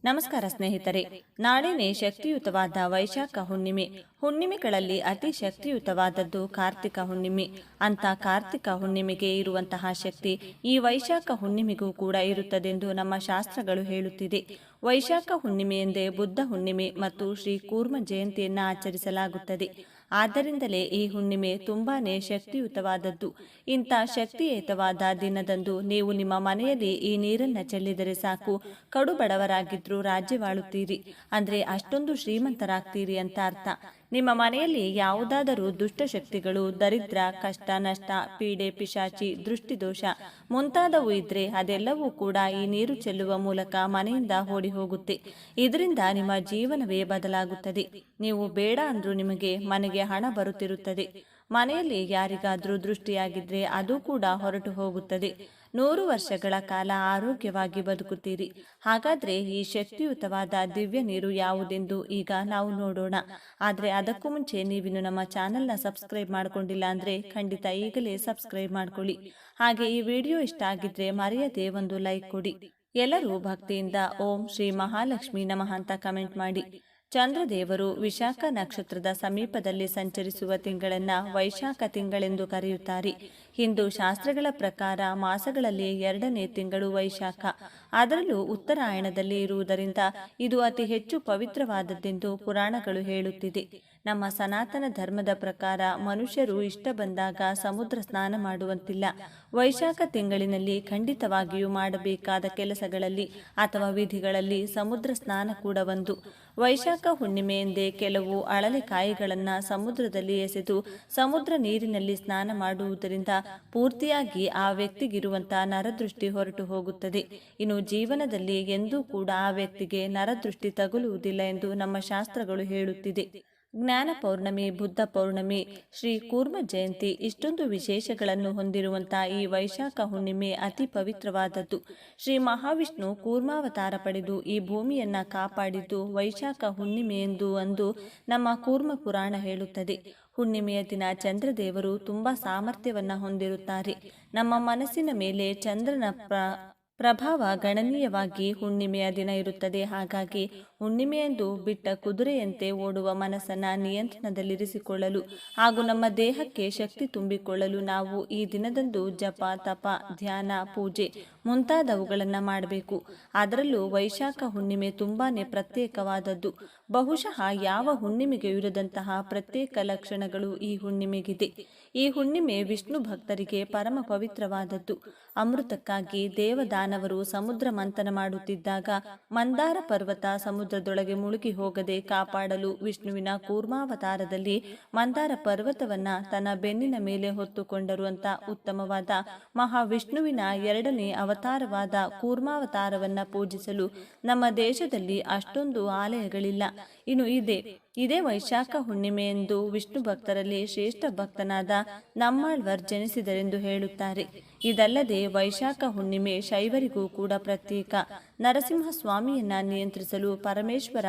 ನಮಸ್ಕಾರ ಸ್ನೇಹಿತರೆ, ನಾಳೆನೇ ಶಕ್ತಿಯುತವಾದ ವೈಶಾಖ ಹುಣ್ಣಿಮೆ. ಹುಣ್ಣಿಮೆಗಳಲ್ಲಿ ಅತಿ ಶಕ್ತಿಯುತವಾದದ್ದು ಕಾರ್ತಿಕ ಹುಣ್ಣಿಮೆ. ಅಂತ ಕಾರ್ತಿಕ ಹುಣ್ಣಿಮೆಗೆ ಇರುವಂತಹ ಶಕ್ತಿ ಈ ವೈಶಾಖ ಹುಣ್ಣಿಮೆಗೂ ಕೂಡ ಇರುತ್ತದೆಂದು ನಮ್ಮ ಶಾಸ್ತ್ರಗಳು ಹೇಳುತ್ತಿದೆ. ವೈಶಾಖ ಹುಣ್ಣಿಮೆ ಎಂದೇ ಬುದ್ಧ ಹುಣ್ಣಿಮೆ ಮತ್ತು ಶ್ರೀ ಕೂರ್ಮ ಜಯಂತಿಯನ್ನು ಆಚರಿಸಲಾಗುತ್ತದೆ. ಆದ್ದರಿಂದಲೇ ಈ ಹುಣ್ಣಿಮೆ ತುಂಬಾನೇ ಶಕ್ತಿಯುತವಾದದ್ದು. ಇಂಥ ಶಕ್ತಿಯುತವಾದ ದಿನದಂದು ನೀವು ನಿಮ್ಮ ಮನೆಯಲ್ಲಿ ಈ ನೀರನ್ನು ಚೆಲ್ಲಿದರೆ ಸಾಕು, ಕಡುಬಡವರಾಗಿದ್ರೂ ರಾಜ್ಯವಾಳುತ್ತೀರಿ, ಅಂದ್ರೆ ಅಷ್ಟೊಂದು ಶ್ರೀಮಂತರಾಗ್ತೀರಿ ಅಂತ ಅರ್ಥ. ನಿಮ್ಮ ಮನೆಯಲ್ಲಿ ಯಾವುದಾದರೂ ದುಷ್ಟಶಕ್ತಿಗಳು, ದರಿದ್ರ, ಕಷ್ಟ ನಷ್ಟ, ಪೀಡೆ, ಪಿಶಾಚಿ, ದೃಷ್ಟಿದೋಷ ಮುಂತಾದವು ಇದ್ರೆ ಅದೆಲ್ಲವೂ ಕೂಡ ಈ ನೀರು ಚೆಲ್ಲುವ ಮೂಲಕ ಮನೆಯಿಂದ ಓಡಿ ಹೋಗುತ್ತೆ. ಇದರಿಂದ ನಿಮ್ಮ ಜೀವನವೇ ಬದಲಾಗುತ್ತದೆ. ನೀವು ಬೇಡ ಅಂದ್ರೂ ನಿಮಗೆ ಮನೆಗೆ ಹಣ ಬರುತ್ತಿರುತ್ತದೆ. ಮನೆಯಲ್ಲಿ ಯಾರಿಗಾದ್ರೂ ದೃಷ್ಟಿಯಾಗಿದ್ರೆ ಅದು ಕೂಡ ಹೊರಟು ಹೋಗುತ್ತದೆ. 100 ವರ್ಷಗಳ ಕಾಲ ಆರೋಗ್ಯವಾಗಿ ಬದುಕುತ್ತೀರಿ. ಹಾಗಾದ್ರೆ ಈ ಶಕ್ತಿಯುತವಾದ ದಿವ್ಯ ನೀರು ಯಾವುದೆಂದು ಈಗ ನಾವು ನೋಡೋಣ. ಆದರೆ ಅದಕ್ಕೂ ಮುಂಚೆ ನೀವಿನ್ನು ನಮ್ಮ ಚಾನೆಲ್ನ ಸಬ್ಸ್ಕ್ರೈಬ್ ಮಾಡ್ಕೊಂಡಿಲ್ಲ ಅಂದ್ರೆ ಖಂಡಿತ ಈಗಲೇ ಸಬ್ಸ್ಕ್ರೈಬ್ ಮಾಡ್ಕೊಳ್ಳಿ. ಹಾಗೆ ಈ ವಿಡಿಯೋ ಇಷ್ಟ ಆಗಿದ್ರೆ ಮರೆಯದೆ ಒಂದು ಲೈಕ್ ಕೊಡಿ. ಎಲ್ಲರೂ ಭಕ್ತಿಯಿಂದ ಓಂ ಶ್ರೀ ಮಹಾಲಕ್ಷ್ಮಿ ನಮಃ ಅಂತ ಕಮೆಂಟ್ ಮಾಡಿ. ಚಂದ್ರದೇವರು ವಿಶಾಖ ನಕ್ಷತ್ರದ ಸಮೀಪದಲ್ಲಿ ಸಂಚರಿಸುವ ತಿಂಗಳನ್ನ ವೈಶಾಖ ತಿಂಗಳೆಂದು ಕರೆಯುತ್ತಾರೆ. ಹಿಂದೂ ಶಾಸ್ತ್ರಗಳ ಪ್ರಕಾರ ಮಾಸಗಳಲ್ಲಿ 2ನೇ ತಿಂಗಳು ವೈಶಾಖ. ಅದರಲ್ಲೂ ಉತ್ತರಾಯಣದಲ್ಲಿ ಇರುವುದರಿಂದ ಇದು ಅತಿ ಹೆಚ್ಚು ಪವಿತ್ರವಾದದ್ದೆಂದು ಪುರಾಣಗಳು ಹೇಳುತ್ತಿದೆ. ನಮ್ಮ ಸನಾತನ ಧರ್ಮದ ಪ್ರಕಾರ ಮನುಷ್ಯರು ಇಷ್ಟ ಬಂದಾಗ ಸಮುದ್ರ ಸ್ನಾನ ಮಾಡುವಂತಿಲ್ಲ. ವೈಶಾಖ ತಿಂಗಳಿನಲ್ಲಿ ಖಂಡಿತವಾಗಿಯೂ ಮಾಡಬೇಕಾದ ಕೆಲಸಗಳಲ್ಲಿ ಅಥವಾ ವಿಧಿಗಳಲ್ಲಿ ಸಮುದ್ರ ಸ್ನಾನ ಕೂಡ ಒಂದು. ವೈಶಾಖ ಹುಣ್ಣಿಮೆ ಎಂದೇ ಕೆಲವು ಅಳಲೆಕಾಯಿಗಳನ್ನು ಸಮುದ್ರದಲ್ಲಿ ಎಸೆದು ಸಮುದ್ರ ನೀರಿನಲ್ಲಿ ಸ್ನಾನ ಮಾಡುವುದರಿಂದ ಪೂರ್ತಿಯಾಗಿ ಆ ವ್ಯಕ್ತಿಗಿರುವಂತಹ ನರದೃಷ್ಟಿ ಹೊರಟು ಹೋಗುತ್ತದೆ. ಇನ್ನು ಜೀವನದಲ್ಲಿ ಎಂದೂ ಕೂಡ ಆ ವ್ಯಕ್ತಿಗೆ ನರದೃಷ್ಟಿ ತಗುಲುವುದಿಲ್ಲ ಎಂದು ನಮ್ಮ ಶಾಸ್ತ್ರಗಳು ಹೇಳುತ್ತಿದೆ. ಜ್ಞಾನ ಪೌರ್ಣಮಿ, ಬುದ್ಧ ಪೌರ್ಣಮಿ, ಶ್ರೀ ಕೂರ್ಮ ಜಯಂತಿ ಇಷ್ಟೊಂದು ವಿಶೇಷಗಳನ್ನು ಹೊಂದಿರುವಂತಹ ಈ ವೈಶಾಖ ಹುಣ್ಣಿಮೆ ಅತಿ ಪವಿತ್ರವಾದದ್ದು. ಶ್ರೀ ಮಹಾವಿಷ್ಣು ಕೂರ್ಮಾವತಾರ ಪಡೆದು ಈ ಭೂಮಿಯನ್ನ ಕಾಪಾಡಿದ್ದು ವೈಶಾಖ ಹುಣ್ಣಿಮೆ ಅಂದು ನಮ್ಮ ಕೂರ್ಮ ಪುರಾಣ ಹೇಳುತ್ತದೆ. ಹುಣ್ಣಿಮೆಯ ದಿನ ಚಂದ್ರದೇವರು ತುಂಬಾ ಸಾಮರ್ಥ್ಯವನ್ನ ಹೊಂದಿರುತ್ತಾರೆ. ನಮ್ಮ ಮನಸ್ಸಿನ ಮೇಲೆ ಚಂದ್ರನ ಪ್ರಭಾವ ಗಣನೀಯವಾಗಿ ಹುಣ್ಣಿಮೆಯ ದಿನ ಇರುತ್ತದೆ. ಹಾಗಾಗಿ ಹುಣ್ಣಿಮೆಯಂದು ಬಿಟ್ಟ ಕುದುರೆಯಂತೆ ಓಡುವ ಮನಸ್ಸನ್ನ ನಿಯಂತ್ರಣದಲ್ಲಿರಿಸಿಕೊಳ್ಳಲು ಹಾಗೂ ನಮ್ಮ ದೇಹಕ್ಕೆ ಶಕ್ತಿ ತುಂಬಿಕೊಳ್ಳಲು ನಾವು ಈ ದಿನದಂದು ಜಪ, ತಪ, ಧ್ಯಾನ, ಪೂಜೆ ಮುಂತಾದವುಗಳನ್ನು ಮಾಡಬೇಕು. ಅದರಲ್ಲೂ ವೈಶಾಖ ಹುಣ್ಣಿಮೆ ತುಂಬಾನೇ ಪ್ರತ್ಯೇಕವಾದದ್ದು. ಬಹುಶಃ ಯಾವ ಹುಣ್ಣಿಮೆಗೆ ಇರದಂತಹ ಪ್ರತ್ಯೇಕ ಲಕ್ಷಣಗಳು ಈ ಹುಣ್ಣಿಮೆಗಿದೆ. ಈ ಹುಣ್ಣಿಮೆ ವಿಷ್ಣು ಭಕ್ತರಿಗೆ ಪರಮ ಪವಿತ್ರವಾದದ್ದು. ಅಮೃತಕ್ಕಾಗಿ ದೇವದಾನವರು ಸಮುದ್ರ ಮಂಥನ ಮಾಡುತ್ತಿದ್ದಾಗ ಮಂದಾರ ಪರ್ವತ ಸಮುದ್ರದೊಳಗೆ ಮುಳುಗಿ ಹೋಗದೆ ಕಾಪಾಡಲು ವಿಷ್ಣುವಿನ ಕೂರ್ಮಾವತಾರದಲ್ಲಿ ಮಂದಾರ ಪರ್ವತವನ್ನ ತನ್ನ ಬೆನ್ನಿನ ಮೇಲೆ ಹೊತ್ತುಕೊಂಡರು ಅಂತ ಉತ್ತಮವಾದ ಮಹಾವಿಷ್ಣುವಿನ 2ನೇ ಅವತಾರವಾದ ಕೂರ್ಮಾವತಾರವನ್ನ ಪೂಜಿಸಲು ನಮ್ಮ ದೇಶದಲ್ಲಿ ಅಷ್ಟೊಂದು ಆಲಯಗಳಿಲ್ಲ. ಇನ್ನು ಇದೇ ವೈಶಾಖ ಹುಣ್ಣಿಮೆ ಎಂದು ವಿಷ್ಣು ಭಕ್ತರಲ್ಲಿ ಶ್ರೇಷ್ಠ ಭಕ್ತನಾದ ನಮ್ಮಾಳ್ವರ್ ಜನಿಸಿದರೆಂದು ಹೇಳುತ್ತಾರೆ. ಇದಲ್ಲದೆ ವೈಶಾಖ ಹುಣ್ಣಿಮೆ ಶೈವರಿಗೂ ಕೂಡ ಪ್ರತ್ಯೇಕ. ನರಸಿಂಹ ಸ್ವಾಮಿಯನ್ನ ನಿಯಂತ್ರಿಸಲು ಪರಮೇಶ್ವರ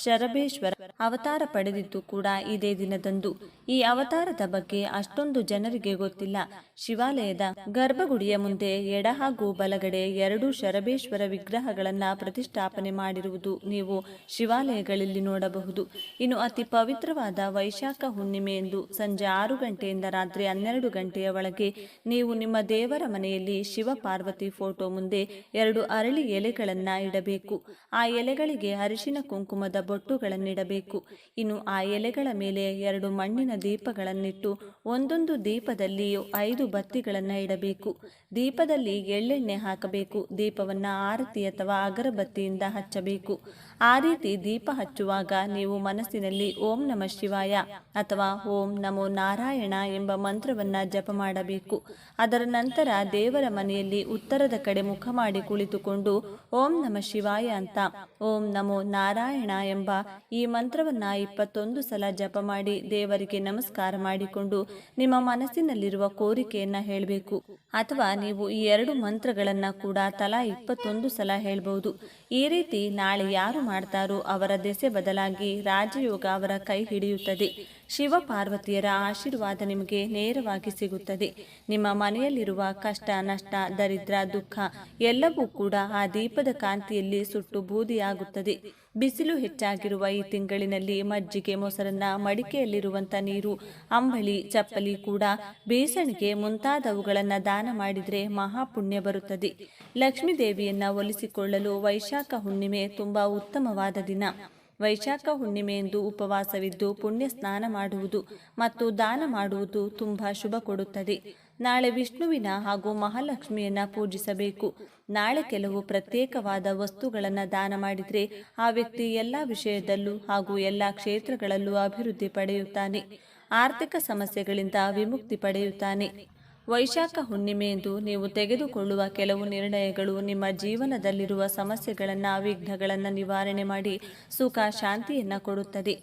ಶರಬೇಶ್ವರ ಅವತಾರ ಪಡೆದಿದ್ದು ಕೂಡ ಇದೇ ದಿನದಂದು. ಈ ಅವತಾರದ ಬಗ್ಗೆ ಅಷ್ಟೊಂದು ಜನರಿಗೆ ಗೊತ್ತಿಲ್ಲ. ಶಿವಾಲಯದ ಗರ್ಭಗುಡಿಯ ಮುಂದೆ ಎಡ ಹಾಗೂ ಬಲಗಡೆ 2 ಶರಬೇಶ್ವರ ವಿಗ್ರಹಗಳನ್ನ ಪ್ರತಿಷ್ಠಾಪನೆ ಮಾಡಿರುವುದು ನೀವು ಶಿವಾಲಯಗಳಲ್ಲಿ ನೋಡಬಹುದು. ಇನ್ನು ಅತಿ ಪವಿತ್ರವಾದ ವೈಶಾಖ ಹುಣ್ಣಿಮೆ ಎಂದು ಸಂಜೆ 6 ಗಂಟೆಯಿಂದ ರಾತ್ರಿ 12 ಗಂಟೆಯ ಒಳಗೆ ನೀವು ನಿಮ್ಮ ದೇವರ ಮನೆಯಲ್ಲಿ ಶಿವ ಪಾರ್ವತಿ ಫೋಟೋ ಮುಂದೆ 2 ಅರಳಿ ಎಲೆಗಳನ್ನ ಇಡಬೇಕು. ಆ ಎಲೆಗಳಿಗೆ ಅರಿಶಿನ ಕುಂಕುಮದ ಬೊಟ್ಟುಗಳನ್ನಿಡಬೇಕು. ಇನ್ನು ಆ ಎಲೆಗಳ ಮೇಲೆ 2 ಮಣ್ಣಿನ ದೀಪಗಳನ್ನಿಟ್ಟು ಒಂದೊಂದು ದೀಪದಲ್ಲಿ 5 ಬತ್ತಿಗಳನ್ನ ಇಡಬೇಕು. ದೀಪದಲ್ಲಿ ಎಳ್ಳೆಣ್ಣೆ ಹಾಕಬೇಕು. ದೀಪವನ್ನ ಆರತಿ ಅಥವಾ ಅಗರಬತ್ತಿಯಿಂದ ಹಚ್ಚಬೇಕು. ಆ ರೀತಿ ದೀಪ ಹಚ್ಚುವಾಗ ನೀವು ಮನಸ್ಸಿನಲ್ಲಿ ಓಂ ನಮಃ ಶಿವಾಯ ಅಥವಾ ಓಂ ನಮೋ ನಾರಾಯಣ ಎಂಬ ಮಂತ್ರವನ್ನ ಜಪ ಮಾಡಬೇಕು. ಅದರ ನಂತರ ದೇವರ ಮನೆಯಲ್ಲಿ ಉತ್ತರದ ಕಡೆ ಮುಖ ಮಾಡಿ ಕುಳಿತುಕೊಂಡು ಓಂ ನಮಃ ಶಿವಾಯ ಅಂತ ಓಂ ನಮೋ ನಾರಾಯಣ ಎಂಬ ಈ ಮಂತ್ರವನ್ನ 21 ಸಲ ಜಪ ಮಾಡಿ ದೇವರಿಗೆ ನಮಸ್ಕಾರ ಮಾಡಿಕೊಂಡು ನಿಮ್ಮ ಮನಸ್ಸಿನಲ್ಲಿರುವ ಕೋರಿಕೆಯನ್ನ ಹೇಳಬೇಕು. ಅಥವಾ ನೀವು ಈ 2 ಮಂತ್ರಗಳನ್ನ ಕೂಡ ತಲಾ 21 ಸಲ ಹೇಳ್ಬಹುದು. ಈ ರೀತಿ ನಾಳೆ ಯಾರು ಮಾಡ್ತಾರೋ ಅವರ ದೆಸೆ ಬದಲಾಗಿ ರಾಜಯೋಗ ಅವರ ಕೈ ಹಿಡಿಯುತ್ತದೆ. ಶಿವ ಪಾರ್ವತಿಯರ ಆಶೀರ್ವಾದ ನಿಮಗೆ ನೇರವಾಗಿ ಸಿಗುತ್ತದೆ. ನಿಮ್ಮ ಮನೆಯಲ್ಲಿರುವ ಕಷ್ಟ, ನಷ್ಟ, ದರಿದ್ರ, ದುಃಖ ಎಲ್ಲವೂ ಕೂಡ ಆ ದೀಪದ ಕಾಂತಿಯಲ್ಲಿ ಸುಟ್ಟು ಬೂದಿಯಾಗುತ್ತದೆ. ಬಿಸಿಲು ಹೆಚ್ಚಾಗಿರುವ ಈ ತಿಂಗಳಿನಲ್ಲಿ ಮಜ್ಜಿಗೆ, ಮೊಸರನ್ನ, ಮಡಿಕೆಯಲ್ಲಿರುವಂಥ ನೀರು, ಅಂಬಳಿ, ಚಪ್ಪಲಿ ಕೂಡ, ಬೇಸಣಿಗೆ ಮುಂತಾದವುಗಳನ್ನು ದಾನ ಮಾಡಿದರೆ ಮಹಾಪುಣ್ಯ ಬರುತ್ತದೆ. ಲಕ್ಷ್ಮೀ ದೇವಿಯನ್ನ ಒಲಿಸಿಕೊಳ್ಳಲು ವೈಶಾಖ ಹುಣ್ಣಿಮೆ ತುಂಬ ಉತ್ತಮವಾದ ದಿನ. ವೈಶಾಖ ಹುಣ್ಣಿಮೆಯಂದು ಉಪವಾಸವಿದ್ದು ಪುಣ್ಯ ಸ್ನಾನ ಮಾಡುವುದು ಮತ್ತು ದಾನ ಮಾಡುವುದು ತುಂಬ ಶುಭ ಕೊಡುತ್ತದೆ. ನಾಳೆ ವಿಷ್ಣುವಿನ ಹಾಗೂ ಮಹಾಲಕ್ಷ್ಮಿಯನ್ನ ಪೂಜಿಸಬೇಕು. ನಾಳೆ ಕೆಲವು ಪ್ರತ್ಯೇಕವಾದ ವಸ್ತುಗಳನ್ನು ದಾನ ಮಾಡಿದರೆ ಆ ವ್ಯಕ್ತಿ ಎಲ್ಲ ವಿಷಯದಲ್ಲೂ ಹಾಗೂ ಎಲ್ಲ ಕ್ಷೇತ್ರಗಳಲ್ಲೂ ಅಭಿವೃದ್ಧಿ ಪಡೆಯುತ್ತಾನೆ. ಆರ್ಥಿಕ ಸಮಸ್ಯೆಗಳಿಂದ ವಿಮುಕ್ತಿ ಪಡೆಯುತ್ತಾನೆ. ವೈಶಾಖ ಹುಣ್ಣಿಮೆಯಂದು ನೀವು ತೆಗೆದುಕೊಳ್ಳುವ ಕೆಲವು ನಿರ್ಣಯಗಳು ನಿಮ್ಮ ಜೀವನದಲ್ಲಿರುವ ಸಮಸ್ಯೆಗಳನ್ನು, ವಿಘ್ನಗಳನ್ನು ನಿವಾರಣೆ ಮಾಡಿ ಸುಖ ಶಾಂತಿಯನ್ನು ಕೊಡುತ್ತದೆ.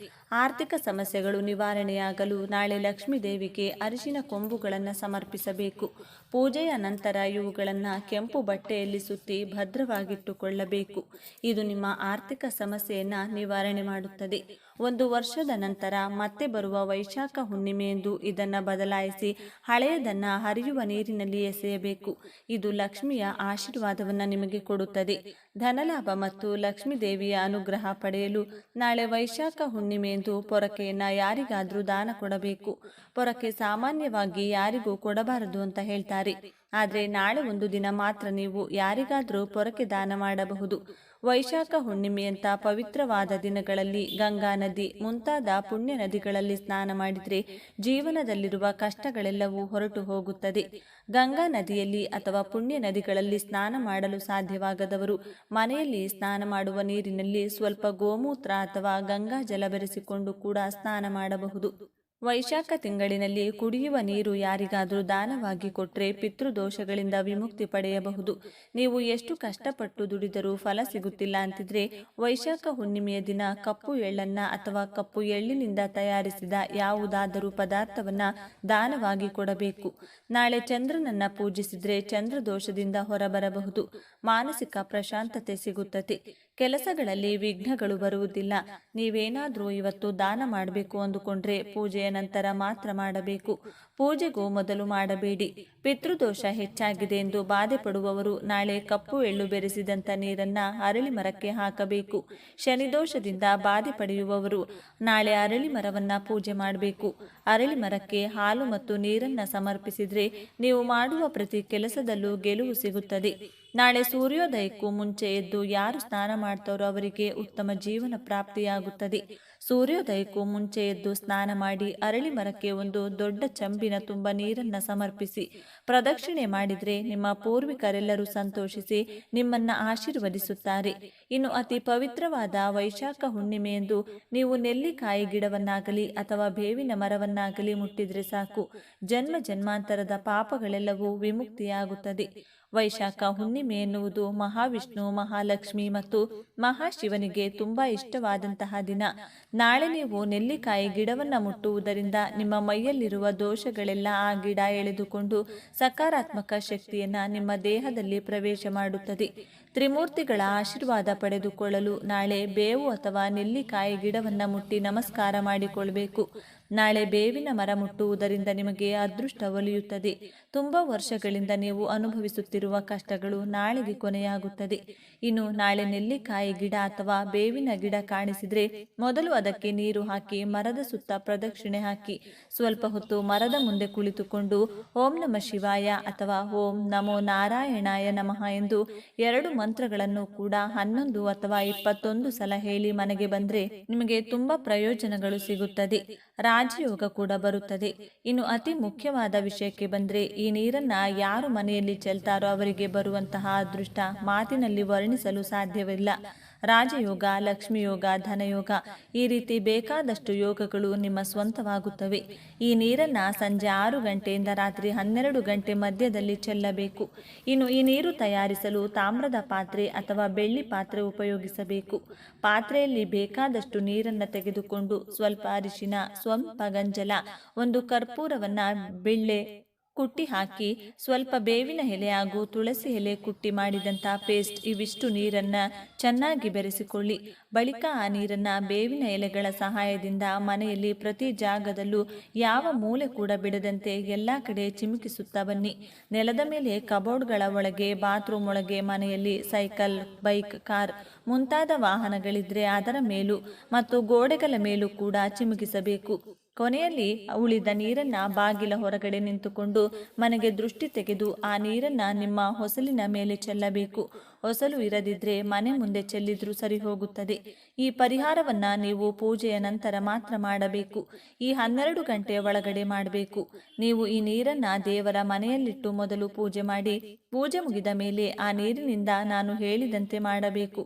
ಆರ್ಥಿಕ ಸಮಸ್ಯೆಗಳು ನಿವಾರಣೆಯಾಗಲು ನಾಳೆ ಲಕ್ಷ್ಮೀ ದೇವಿಗೆ ಅರಿಶಿನ ಕೊಂಬುಗಳನ್ನು ಸಮರ್ಪಿಸಬೇಕು. ಪೂಜೆಯ ನಂತರ ಇವುಗಳನ್ನು ಕೆಂಪು ಬಟ್ಟೆಯಲ್ಲಿ ಸುತ್ತಿ ಭದ್ರವಾಗಿಟ್ಟುಕೊಳ್ಳಬೇಕು. ಇದು ನಿಮ್ಮ ಆರ್ಥಿಕ ಸಮಸ್ಯೆಯನ್ನು ನಿವಾರಣೆ ಮಾಡುತ್ತದೆ. ಒಂದು ವರ್ಷದ ನಂತರ ಮತ್ತೆ ಬರುವ ವೈಶಾಖ ಹುಣ್ಣಿಮೆಯಂದು ಇದನ್ನು ಬದಲಾಯಿಸಿ ಹಳೆಯದನ್ನು ಹರಿಯುವ ನೀರಿನಲ್ಲಿ ಎಸೆಯಬೇಕು. ಇದು ಲಕ್ಷ್ಮಿಯ ಆಶೀರ್ವಾದವನ್ನು ನಿಮಗೆ ಕೊಡುತ್ತದೆ. ಧನಲಾಭ ಮತ್ತು ಲಕ್ಷ್ಮೀ ದೇವಿಯ ಅನುಗ್ರಹ ಪಡೆಯಲು ನಾಳೆ ವೈಶಾಖ ಹುಣ್ಣಿಮೆಯಂದು ಪೊರಕೆಯನ್ನು ಯಾರಿಗಾದರೂ ದಾನ ಕೊಡಬೇಕು. ಪೊರಕೆ ಸಾಮಾನ್ಯವಾಗಿ ಯಾರಿಗೂ ಕೊಡಬಾರದು ಅಂತ ಹೇಳ್ತಾರೆ. ಆದರೆ ನಾಳೆ ಒಂದು ದಿನ ಮಾತ್ರ ನೀವು ಯಾರಿಗಾದರೂ ಪೊರಕೆ ದಾನ ಮಾಡಬಹುದು. ವೈಶಾಖ ಹುಣ್ಣಿಮೆಯಂಥ ಪವಿತ್ರವಾದ ದಿನಗಳಲ್ಲಿ ಗಂಗಾ ನದಿ ಮುಂತಾದ ಪುಣ್ಯ ನದಿಗಳಲ್ಲಿ ಸ್ನಾನ ಮಾಡಿದರೆ ಜೀವನದಲ್ಲಿರುವ ಕಷ್ಟಗಳೆಲ್ಲವೂ ಹೊರಟು ಹೋಗುತ್ತದೆ. ಗಂಗಾ ನದಿಯಲ್ಲಿ ಅಥವಾ ಪುಣ್ಯ ನದಿಗಳಲ್ಲಿ ಸ್ನಾನ ಮಾಡಲು ಸಾಧ್ಯವಾಗದವರು ಮನೆಯಲ್ಲಿ ಸ್ನಾನ ಮಾಡುವ ನೀರಿನಲ್ಲಿ ಸ್ವಲ್ಪ ಗೋಮೂತ್ರ ಅಥವಾ ಗಂಗಾ ಜಲ ಬೆರೆಸಿಕೊಂಡು ಕೂಡ ಸ್ನಾನ ಮಾಡಬಹುದು. ವೈಶಾಖ ತಿಂಗಳಿನಲ್ಲಿ ಕುಡಿಯುವ ನೀರು ಯಾರಿಗಾದರೂ ದಾನವಾಗಿ ಕೊಟ್ಟರೆ ಪಿತೃದೋಷಗಳಿಂದ ವಿಮುಕ್ತಿ ಪಡೆಯಬಹುದು. ನೀವು ಎಷ್ಟು ಕಷ್ಟಪಟ್ಟು ದುಡಿದರೂ ಫಲ ಸಿಗುತ್ತಿಲ್ಲ ಅಂತಿದ್ರೆ ವೈಶಾಖ ಹುಣ್ಣಿಮೆಯ ದಿನ ಕಪ್ಪು ಎಳ್ಳನ್ನು ಅಥವಾ ಕಪ್ಪು ಎಳ್ಳಿನಿಂದ ತಯಾರಿಸಿದ ಯಾವುದಾದರೂ ಪದಾರ್ಥವನ್ನು ದಾನವಾಗಿ ಕೊಡಬೇಕು. ನಾಳೆ ಚಂದ್ರನನ್ನು ಪೂಜಿಸಿದರೆ ಚಂದ್ರದೋಷದಿಂದ ಹೊರಬರಬಹುದು. ಮಾನಸಿಕ ಪ್ರಶಾಂತತೆ ಸಿಗುತ್ತದೆ. ಕೆಲಸಗಳಲ್ಲಿ ವಿಘ್ನಗಳು ಬರುವುದಿಲ್ಲ. ನೀವೇನಾದರೂ ಇವತ್ತು ದಾನ ಮಾಡಬೇಕು ಅಂದುಕೊಂಡ್ರೆ ಪೂಜೆಯ ನಂತರ ಮಾತ್ರ ಮಾಡಬೇಕು. ಪೂಜೆಗೂ ಮೊದಲು ಮಾಡಬೇಡಿ. ಪಿತೃದೋಷ ಹೆಚ್ಚಾಗಿದೆ ಎಂದು ಬಾಧೆ ಪಡುವವರು ನಾಳೆ ಕಪ್ಪು ಎಳ್ಳು ಬೆರೆಸಿದಂಥ ನೀರನ್ನು ಅರಳಿ ಮರಕ್ಕೆ ಹಾಕಬೇಕು. ಶನಿದೋಷದಿಂದ ಬಾಧೆ ಪಡೆಯುವವರು ನಾಳೆ ಅರಳಿ ಮರವನ್ನು ಪೂಜೆ ಮಾಡಬೇಕು. ಅರಳಿ ಮರಕ್ಕೆ ಹಾಲು ಮತ್ತು ನೀರನ್ನು ಸಮರ್ಪಿಸಿದರೆ ನೀವು ಮಾಡುವ ಪ್ರತಿ ಕೆಲಸದಲ್ಲೂ ಗೆಲುವು ಸಿಗುತ್ತದೆ. ನಾಳೆ ಸೂರ್ಯೋದಯಕ್ಕೂ ಮುಂಚೆ ಎದ್ದು ಯಾರು ಸ್ನಾನ ಮಾಡ್ತಾರೋ ಅವರಿಗೆ ಉತ್ತಮ ಜೀವನ ಪ್ರಾಪ್ತಿಯಾಗುತ್ತದೆ. ಸೂರ್ಯೋದಯಕ್ಕೂ ಮುಂಚೆ ಎದ್ದು ಸ್ನಾನ ಮಾಡಿ ಅರಳಿ ಮರಕ್ಕೆ ಒಂದು ದೊಡ್ಡ ಚಂಬಿನ ತುಂಬ ನೀರನ್ನು ಸಮರ್ಪಿಸಿ ಪ್ರದಕ್ಷಿಣೆ ಮಾಡಿದರೆ ನಿಮ್ಮ ಪೂರ್ವಿಕರೆಲ್ಲರೂ ಸಂತೋಷಿಸಿ ನಿಮ್ಮನ್ನು ಆಶೀರ್ವದಿಸುತ್ತಾರೆ. ಇನ್ನು ಅತಿ ಪವಿತ್ರವಾದ ವೈಶಾಖ ಹುಣ್ಣಿಮೆಯಂದು ನೀವು ನೆಲ್ಲಿಕಾಯಿ ಗಿಡವನ್ನಾಗಲಿ ಅಥವಾ ಬೇವಿನ ಮರವನ್ನಾಗಲಿ ಮುಟ್ಟಿದರೆ ಸಾಕು, ಜನ್ಮ ಜನ್ಮಾಂತರದ ಪಾಪಗಳೆಲ್ಲವೂ ವಿಮುಕ್ತಿಯಾಗುತ್ತದೆ. ವೈಶಾಖ ಹುಣ್ಣಿಮೆ ಎನ್ನುವುದು ಮಹಾವಿಷ್ಣು, ಮಹಾಲಕ್ಷ್ಮಿ ಮತ್ತು ಮಹಾಶಿವನಿಗೆ ತುಂಬ ಇಷ್ಟವಾದಂತಹ ದಿನ. ನಾಳೆ ನೀವು ನೆಲ್ಲಿಕಾಯಿ ಗಿಡವನ್ನು ಮುಟ್ಟುವುದರಿಂದ ನಿಮ್ಮ ಮೈಯಲ್ಲಿರುವ ದೋಷಗಳೆಲ್ಲ ಆ ಗಿಡ ಎಳೆದುಕೊಂಡು ಸಕಾರಾತ್ಮಕ ಶಕ್ತಿಯನ್ನು ನಿಮ್ಮ ದೇಹದಲ್ಲಿ ಪ್ರವೇಶ ಮಾಡುತ್ತದೆ. ತ್ರಿಮೂರ್ತಿಗಳ ಆಶೀರ್ವಾದ ಪಡೆದುಕೊಳ್ಳಲು ನಾಳೆ ಬೇವು ಅಥವಾ ನೆಲ್ಲಿಕಾಯಿ ಗಿಡವನ್ನು ಮುಟ್ಟಿ ನಮಸ್ಕಾರ ಮಾಡಿಕೊಳ್ಬೇಕು. ನಾಳೆ ಬೇವಿನ ಮರ ಮುಟ್ಟುವುದರಿಂದ ನಿಮಗೆ ಅದೃಷ್ಟ ಒಲಿಯುತ್ತದೆ. ತುಂಬ ವರ್ಷಗಳಿಂದ ನೀವು ಅನುಭವಿಸುತ್ತಿರುವ ಕಷ್ಟಗಳು ನಾಳೆಗೆ ಕೊನೆಯಾಗುತ್ತದೆ. ಇನ್ನು ನಾಳೆ ನೆಲ್ಲಿಕಾಯಿ ಗಿಡ ಅಥವಾ ಬೇವಿನ ಗಿಡ ಕಾಣಿಸಿದರೆ ಮೊದಲು ಅದಕ್ಕೆ ನೀರು ಹಾಕಿ ಮರದ ಸುತ್ತ ಪ್ರದಕ್ಷಿಣೆ ಹಾಕಿ ಸ್ವಲ್ಪ ಹೊತ್ತು ಮರದ ಮುಂದೆ ಕುಳಿತುಕೊಂಡು ಓಂ ನಮಃ ಶಿವಾಯ ಅಥವಾ ಓಂ ನಮೋ ನಾರಾಯಣಾಯ ನಮಃ ಎಂದು 2 ಮಂತ್ರಗಳನ್ನು ಕೂಡ 11 ಅಥವಾ 21 ಸಲ ಹೇಳಿ ಮನೆಗೆ ಬಂದರೆ ನಿಮಗೆ ತುಂಬಾ ಪ್ರಯೋಜನಗಳು ಸಿಗುತ್ತದೆ. ರಾಜಯೋಗ ಕೂಡ ಬರುತ್ತದೆ. ಇನ್ನು ಅತಿ ಮುಖ್ಯವಾದ ವಿಷಯಕ್ಕೆ ಬಂದರೆ ಈ ನೀರನ್ನು ಯಾರು ಮನೆಯಲ್ಲಿ ಚೆಲ್ತಾರೋ ಅವರಿಗೆ ಬರುವಂತಹ ಅದೃಷ್ಟ ಮಾತಿನಲ್ಲಿ ವರ್ಣಿಸಲು ಸಾಧ್ಯವಿಲ್ಲ. ರಾಜಯೋಗ, ಲಕ್ಷ್ಮಿ ಯೋಗ, ಧನಯೋಗ ಈ ರೀತಿ ಬೇಕಾದಷ್ಟು ಯೋಗಗಳು ನಿಮ್ಮ ಸ್ವಂತವಾಗುತ್ತವೆ. ಈ ನೀರನ್ನು ಸಂಜೆ 6 ಗಂಟೆಯಿಂದ ರಾತ್ರಿ 12 ಗಂಟೆ ಮಧ್ಯದಲ್ಲಿ ಚೆಲ್ಲಬೇಕು. ಇನ್ನು ಈ ನೀರು ತಯಾರಿಸಲು ತಾಮ್ರದ ಪಾತ್ರೆ ಅಥವಾ ಬೆಳ್ಳಿ ಪಾತ್ರೆ ಉಪಯೋಗಿಸಬೇಕು. ಪಾತ್ರೆಯಲ್ಲಿ ಬೇಕಾದಷ್ಟು ನೀರನ್ನು ತೆಗೆದುಕೊಂಡು ಸ್ವಲ್ಪ ಅರಿಶಿನ, ಸ್ವಲ್ಪ ಗಂಜಲ, ಒಂದು ಕರ್ಪೂರವನ್ನು, ಬಿಳ್ಳೆ ಕುಟ್ಟಿ ಹಾಕಿ ಸ್ವಲ್ಪ ಬೇವಿನ ಎಲೆ ಹಾಗೂ ತುಳಸಿ ಎಲೆ ಕುಟ್ಟಿ ಮಾಡಿದಂಥ ಪೇಸ್ಟ್ ಇವಿಷ್ಟು ನೀರನ್ನ ಚೆನ್ನಾಗಿ ಬೆರೆಸಿಕೊಳ್ಳಿ. ಬಳಿಕ ಆ ನೀರನ್ನ ಬೇವಿನ ಎಲೆಗಳ ಸಹಾಯದಿಂದ ಮನೆಯಲ್ಲಿ ಪ್ರತಿ ಜಾಗದಲ್ಲೂ ಯಾವ ಮೂಲೆ ಕೂಡ ಬಿಡದಂತೆ ಎಲ್ಲ ಕಡೆ ಚಿಮುಕಿಸುತ್ತಾ ಬನ್ನಿ. ನೆಲದ ಮೇಲೆ, ಕಬೋರ್ಡ್ಗಳ ಒಳಗೆ, ಬಾತ್ರೂಮ್ ಒಳಗೆ, ಮನೆಯಲ್ಲಿ ಸೈಕಲ್, ಬೈಕ್, ಕಾರ್ ಮುಂತಾದ ವಾಹನಗಳಿದ್ರೆ ಅದರ ಮೇಲೂ ಮತ್ತು ಗೋಡೆಗಳ ಮೇಲೂ ಕೂಡ ಚಿಮುಕಿಸಬೇಕು. ಕೊನೆಯಲ್ಲಿ ಉಳಿದ ನೀರನ್ನ ಬಾಗಿಲ ಹೊರಗಡೆ ನಿಂತುಕೊಂಡು ಮನೆಗೆ ದೃಷ್ಟಿ ತೆಗೆದು ಆ ನೀರನ್ನ ನಿಮ್ಮ ಹೊಸಲಿನ ಮೇಲೆ ಚೆಲ್ಲಬೇಕು. ಹೊಸಲು ಇರದಿದ್ರೆ ಮನೆ ಮುಂದೆ ಚೆಲ್ಲಿದ್ರೂ ಸರಿ ಹೋಗುತ್ತದೆ. ಈ ಪರಿಹಾರವನ್ನ ನೀವು ಪೂಜೆಯ ನಂತರ ಮಾತ್ರ ಮಾಡಬೇಕು. ಈ 12 ಗಂಟೆಯ ಒಳಗಡೆ ಮಾಡಬೇಕು. ನೀವು ಈ ನೀರನ್ನ ದೇವರ ಮನೆಯಲ್ಲಿಟ್ಟು ಮೊದಲು ಪೂಜೆ ಮಾಡಿ, ಪೂಜೆ ಮುಗಿದ ಮೇಲೆ ಆ ನೀರಿನಿಂದ ನಾನು ಹೇಳಿದಂತೆ ಮಾಡಬೇಕು.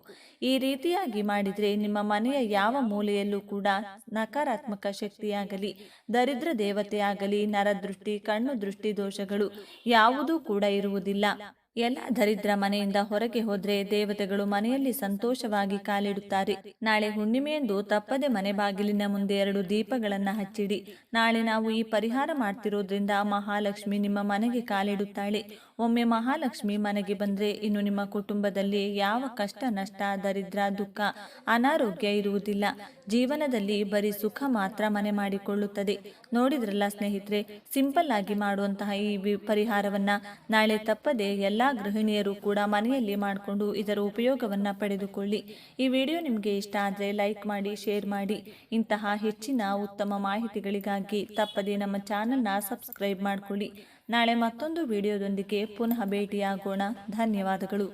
ಈ ರೀತಿಯಾಗಿ ಮಾಡಿದ್ರೆ ನಿಮ್ಮ ಮನೆಯ ಯಾವ ಮೂಲೆಯಲ್ಲೂ ಕೂಡ ನಕಾರಾತ್ಮಕ ಶಕ್ತಿಯಾಗಲಿ, ದರಿದ್ರ ದೇವತೆಯಾಗಲಿ, ನರದೃಷ್ಟಿ, ಕಣ್ಣು ದೃಷ್ಟಿ ದೋಷಗಳು ಯಾವುದೂ ಕೂಡ ಇರುವುದಿಲ್ಲ. ಎಲ್ಲ ದರಿದ್ರ ಮನೆಯಿಂದ ಹೊರಗೆ ಹೋದ್ರೆ ದೇವತೆಗಳು ಮನೆಯಲ್ಲಿ ಸಂತೋಷವಾಗಿ ಕಾಲಿಡುತ್ತಾರೆ. ನಾಳೆ ಹುಣ್ಣಿಮೆಯಂದು ತಪ್ಪದೆ ಮನೆ ಬಾಗಿಲಿನ ಮುಂದೆ 2 ದೀಪಗಳನ್ನ ಹಚ್ಚಿಡಿ. ನಾಳೆ ನಾವು ಈ ಪರಿಹಾರ ಮಾಡ್ತಿರೋದ್ರಿಂದ ಮಹಾಲಕ್ಷ್ಮಿ ನಿಮ್ಮ ಮನೆಗೆ ಕಾಲಿಡುತ್ತಾಳೆ. ಒಮ್ಮೆ ಮಹಾಲಕ್ಷ್ಮಿ ಮನೆಗೆ ಬಂದ್ರೆ ಇನ್ನು ನಿಮ್ಮ ಕುಟುಂಬದಲ್ಲಿ ಯಾವ ಕಷ್ಟ, ನಷ್ಟ, ದರಿದ್ರ, ದುಃಖ, ಅನಾರೋಗ್ಯ ಇರುವುದಿಲ್ಲ. ಜೀವನದಲ್ಲಿ ಬರೀ ಸುಖ ಮಾತ್ರ ಮನೆ ಮಾಡಿಕೊಳ್ಳುತ್ತದೆ. ನೋಡಿದ್ರಲ್ಲ ಸ್ನೇಹಿತರೆ, ಸಿಂಪಲ್ ಆಗಿ ಮಾಡುವಂತಹ ಈ ಪರಿಹಾರವನ್ನ ನಾಳೆ ತಪ್ಪದೆ ಎಲ್ಲ ಗೃಹಿಣಿಯರು ಕೂಡ ಮನೆಯಲ್ಲಿ ಮಾಡಿಕೊಂಡು ಇದರ ಉಪಯೋಗವನ್ನ ಪಡೆದುಕೊಳ್ಳಿ. ಈ ವಿಡಿಯೋ ನಿಮಗೆ ಇಷ್ಟ ಆದರೆ ಲೈಕ್ ಮಾಡಿ, ಶೇರ್ ಮಾಡಿ. ಇಂತಹ ಹೆಚ್ಚಿನ ಉತ್ತಮ ಮಾಹಿತಿಗಳಿಗಾಗಿ ತಪ್ಪದೆ ನಮ್ಮ ಚಾನೆಲ್ನ ಸಬ್ಸ್ಕ್ರೈಬ್ ಮಾಡಿಕೊಳ್ಳಿ. ನಾಳೆ ಮತ್ತೊಂದು ವಿಡಿಯೋದೊಂದಿಗೆ ಪುನಃ ಭೇಟಿಯಾಗೋಣ. ಧನ್ಯವಾದಗಳು.